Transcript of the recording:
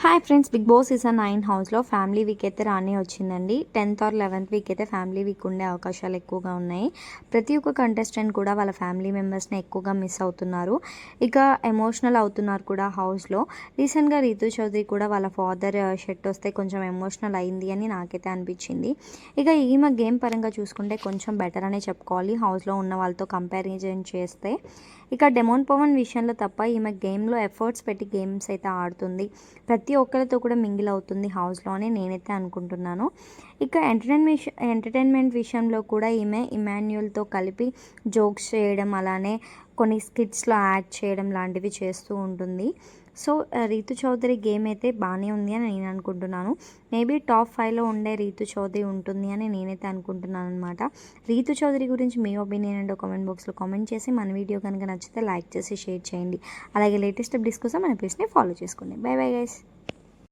Hi friends, Bigg Boss season 9 హౌస్లో family week అయితే రానే వచ్చిందండి. 10th ఆర్ 11th వీక్ అయితే ఫ్యామిలీ వీక్ ఉండే అవకాశాలు ఎక్కువగా ఉన్నాయి. ప్రతి ఒక్క కంటెస్టెంట్ కూడా వాళ్ళ ఫ్యామిలీ మెంబర్స్ని ఎక్కువగా మిస్ అవుతున్నారు. ఇక ఎమోషనల్ అవుతున్నారు కూడా హౌస్లో. రీసెంట్గా రీతు చౌదరి కూడా వాళ్ళ ఫాదర్ షర్ట్ వస్తే కొంచెం ఎమోషనల్ అయింది అని నాకైతే అనిపించింది. ఇక ఈమె గేమ్ పరంగా చూసుకుంటే కొంచెం బెటర్ అనే చెప్పుకోవాలి హౌస్లో ఉన్న వాళ్ళతో కంపారిజన్ చేస్తే. ఇక డెమోన్ పవన్ విషయంలో తప్ప ఈమె గేమ్లో ఎఫర్ట్స్ పెట్టి గేమ్స్ అయితే ఆడుతుంది. ప్రతి ఒక్కరితో కూడా మింగిల్ అవుతుంది హౌస్లో అని నేనైతే అనుకుంటున్నాను. ఇక ఎంటర్టైన్మెంట్ విషయంలో కూడా ఈమె ఇమాన్యుయల్తో కలిపి జోక్స్ చేయడం, అలానే కొన్ని స్కిట్స్లో యాక్ట్ చేయడం లాంటివి చేస్తూ ఉంటుంది. సో రీతు చౌదరి గేమ్ అయితే బాగానే ఉంది అని నేను అనుకుంటున్నాను. మేబీ టాప్ 5లో ఉండే రీతు చౌదరి ఉంటుంది అని నేనైతే అనుకుంటున్నాను అనమాట. రీతు చౌదరి గురించి మీ ఒపీనియన్ అంటూ కామెంట్ బాక్స్లో కామెంట్ చేసి, మన వీడియో కనుక నచ్చితే లైక్ చేసి షేర్ చేయండి. అలాగే లేటెస్ట్ అప్డేట్స్ కోసం మన పేజ్ని ఫాలో చేసుకోండి. By bye guys.